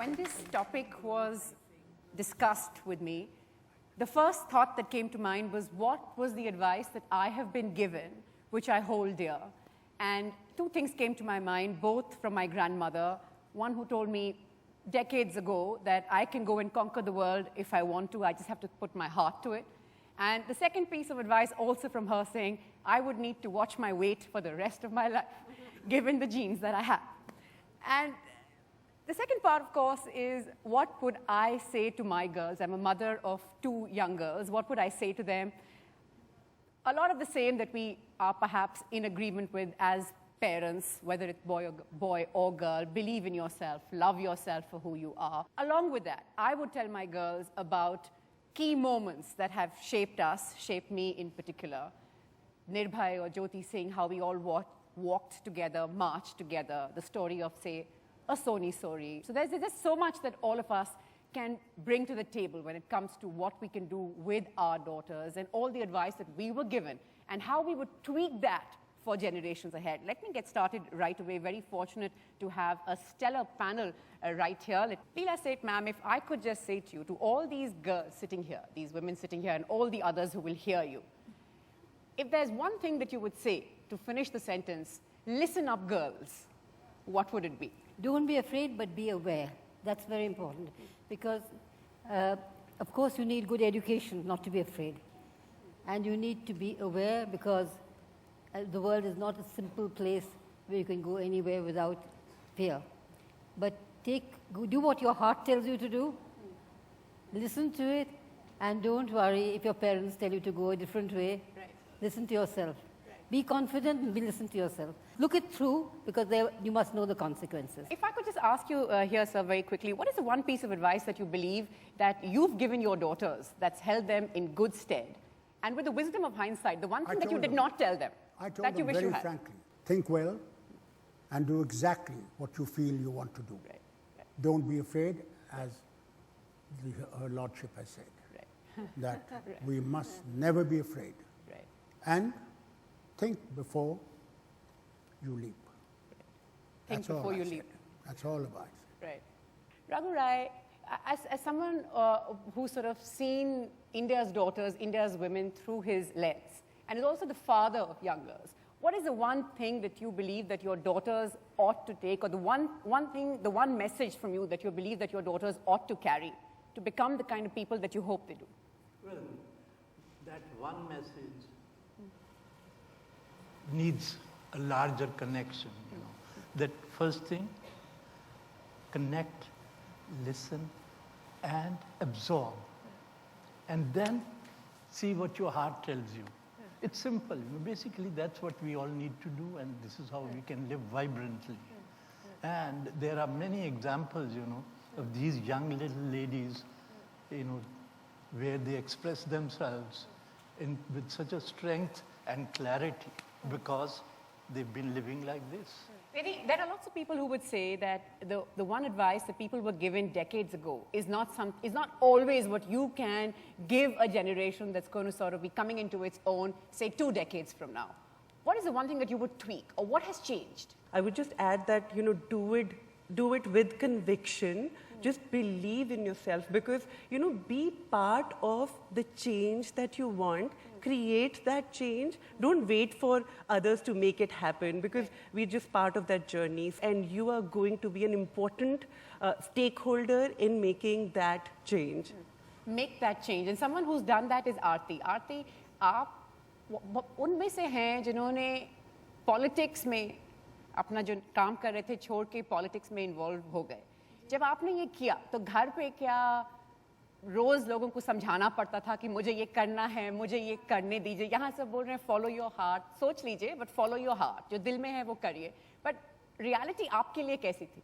when this topic was discussed with me, the first thought that came to mind was what was the advice that I have been given, which I hold dear. And two things came to my mind, both from my grandmother, one who told me decades ago that I can go and conquer the world if I want to, I just have to put my heart to it. And the second piece of advice also from her saying, I would need to watch my weight for the rest of my life, given the genes that I have. And the second part, of course, is what would I say to my girls? I'm a mother of two young girls. What would I say to them? A lot of the same that we are perhaps in agreement with as parents, whether it's boy or girl. Believe in yourself, love yourself for who you are. Along with that, I would tell my girls about key moments that have shaped us, shaped me in particular. Nirbhay or Jyoti Singh, how we all walked together, marched together, the story of, say, a Soni Sori. So there's just so much that all of us can bring to the table when it comes to what we can do with our daughters and all the advice that we were given and how we would tweak that for generations ahead. Let me get started right away. Very fortunate to have a stellar panel right here. Leila Seth, ma'am, if I could just say to you, to all these girls sitting here, these women sitting here, and all the others who will hear you, if there's one thing that you would say to finish the sentence, listen up, girls, what would it be? Don't be afraid, but be aware. That's very important. Because, of course, you need good education not to be afraid. And you need to be aware because the world is not a simple place where you can go anywhere without fear. But do what your heart tells you to do. Listen to it. And don't worry if your parents tell you to go a different way. Right. Listen to yourself. Right. Be confident and listen to yourself. Look it through because you must know the consequences. If I could just ask you here, sir, very quickly, what is the one piece of advice that you believe that you've given your daughters that's held them in good stead? And with the wisdom of hindsight, the one thing that you did not tell them I told that you them wish very you had. frankly, think well and do exactly what you feel you want to do. Right. Right. Don't be afraid, as her lordship has said, Right. that Right. we must never be afraid. Right. And think before you leap. Think That's all before I you said. leap. That's all about it. Right. Raghu Rai, as someone who's sort of seen India's daughters, India's women through his lens, and is also the father of young girls, what is the one thing that you believe that your daughters ought to take, or the one message from you that you believe that your daughters ought to carry to become the kind of people that you hope they do? Well, that one message needs a larger connection, you know. That first thing, connect, listen, and absorb. And then see what your heart tells you. It's simple. You know, basically, that's what we all need to do, and this is how we can live vibrantly. And there are many examples, you know, of these young little ladies, you know, where they express themselves with such a strength and clarity because they've been living like this. There are lots of people who would say that the one advice that people were given decades ago is not always what you can give a generation that's going to sort of be coming into its own, say, 2 decades from now. What is the one thing that you would tweak, or what has changed? I would just add that, you know, do it with conviction. Just believe in yourself because, you know, be part of the change that you want. Create that change. Don't wait for others to make it happen because we're just part of that journey. And you are going to be an important stakeholder in making that change. Make that change. And someone who's done that is Aarti. Aarti, आप उनमें से हैं जिन्होंने politics में अपना जो काम कर रहे थे छोड़ के पॉलिटिक्स में इन्वॉल्व हो गए. जब आपने ये किया तो घर पे क्या रोज लोगों को समझाना पड़ता था कि मुझे ये करना है, मुझे ये करने दीजिए? यहाँ सब बोल रहे हैं फॉलो योर हार्ट, सोच लीजिए बट फॉलो योर हार्ट, जो दिल में है वो करिए. बट रियलिटी आपके लिए कैसी थी?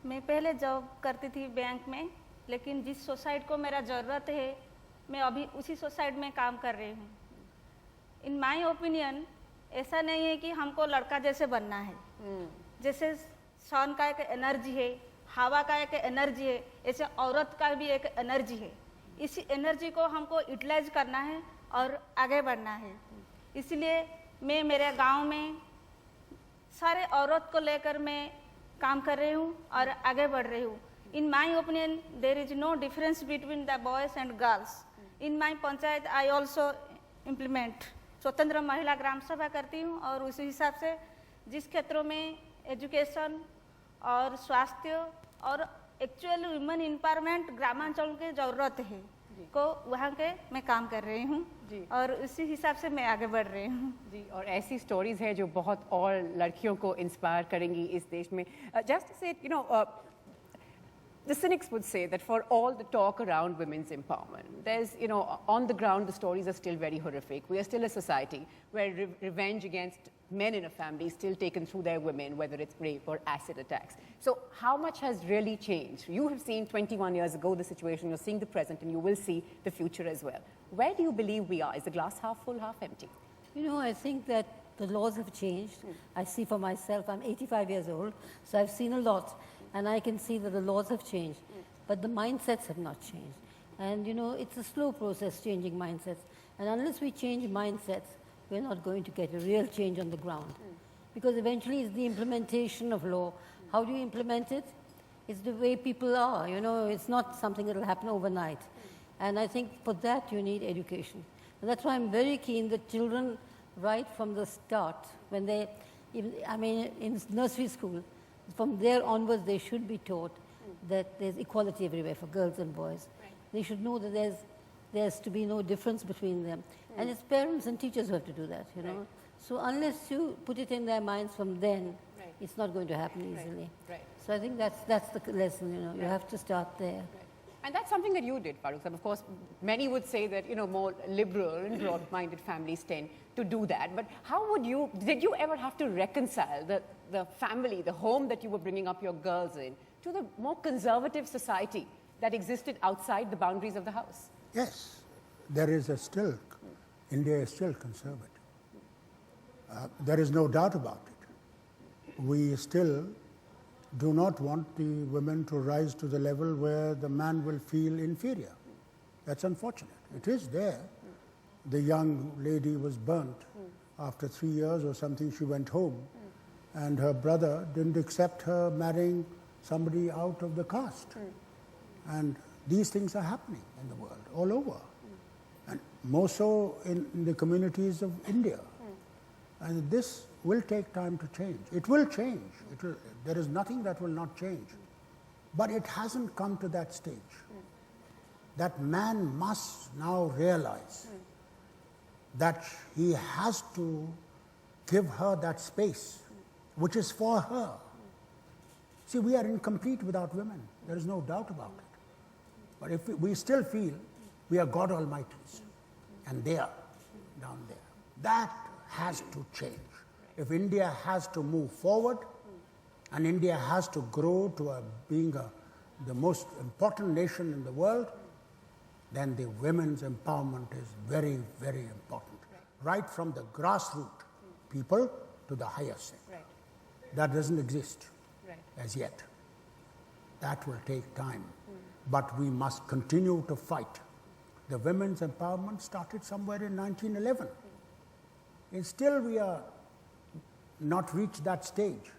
मैं पहले जॉब करती थी बैंक में, लेकिन जिस सोसाइटी को मेरा ज़रूरत है मैं अभी उसी सोसाइटी में काम कर रही हूँ. इन माय ओपिनियन ऐसा नहीं है कि हमको लड़का जैसे बनना है. जैसे सन का एक एनर्जी है, हवा का एक एनर्जी है, ऐसे औरत का भी एक एनर्जी है. इसी एनर्जी को हमको यूटिलाइज करना है और आगे बढ़ना है. इसलिए मैं मेरे गांव में सारे औरत को लेकर मैं काम कर रही हूँ और आगे बढ़ रही हूँ. In my opinion, there is no difference between the boys and girls. In my panchayat, I also implement स्वतंत्र महिला ग्राम सभा करती हूँ और उसी हिसाब से जिस क्षेत्रों में एजुकेशन और स्वास्थ्य और एक्चुअल वुमेन एम्पावरमेंट ग्रामांचल की ज़रूरत है को वहाँ के मैं काम कर रही हूँ और उसी हिसाब से मैं आगे बढ़ रही हूँ जी। और ऐसी स्टोरीज है जो बहुत और लड़कियों को इंस्पायर करेंगी इस देश में। Just to say, the cynics would say that for all the talk around women's empowerment, there's, on the ground, the stories are still very horrific. We are still a society where revenge against men in a family is still taken through their women, whether it's rape or acid attacks. So how much has really changed? You have seen 21 years ago the situation, you're seeing the present, and you will see the future as well. Where do you believe we are? Is the glass half full, half empty? I think that the laws have changed. I see for myself, I'm 85 years old, so I've seen a lot. And I can see that the laws have changed, but the mindsets have not changed. And it's a slow process changing mindsets. And unless we change mindsets, we're not going to get a real change on the ground. Because eventually it's the implementation of law. How do you implement it? It's the way people are, it's not something that will happen overnight. And I think for that you need education. And that's why I'm very keen that children, right from the start, when they, in nursery school, from there onwards, they should be taught that there's equality everywhere for girls and boys. Right. They should know that there's to be no difference between them. And it's parents and teachers who have to do that, Right. So unless you put it in their minds from then, it's not going to happen easily. Right. So I think that's the lesson, you have to start there. Right. And that's something that you did, Farooq. Of course, many would say that, more liberal and broad-minded families tend to do that. But did you ever have to reconcile the family, the home that you were bringing up your girls in, to the more conservative society that existed outside the boundaries of the house? Yes, India is still conservative. There is no doubt about it. We still do not want the women to rise to the level where the man will feel inferior. That's unfortunate. It is there. The young lady was burnt. After 3 years or something, she went home. And her brother didn't accept her marrying somebody out of the caste. And these things are happening in the world, all over. And more so in the communities of India. And this will take time to change. It will change. There is nothing that will not change. But it hasn't come to that stage. That man must now realize that he has to give her that space, which is for her. See, we are incomplete without women. There is no doubt about it. But if we still feel we are God Almighty's, and they are down there, that has to change. If India has to move forward, and India has to grow to being the most important nation in the world, then the women's empowerment is very, very important. Right from the grassroots people to the highest sector. That doesn't exist as yet. That will take time. But we must continue to fight. The women's empowerment started somewhere in 1911. And still we are not reached that stage.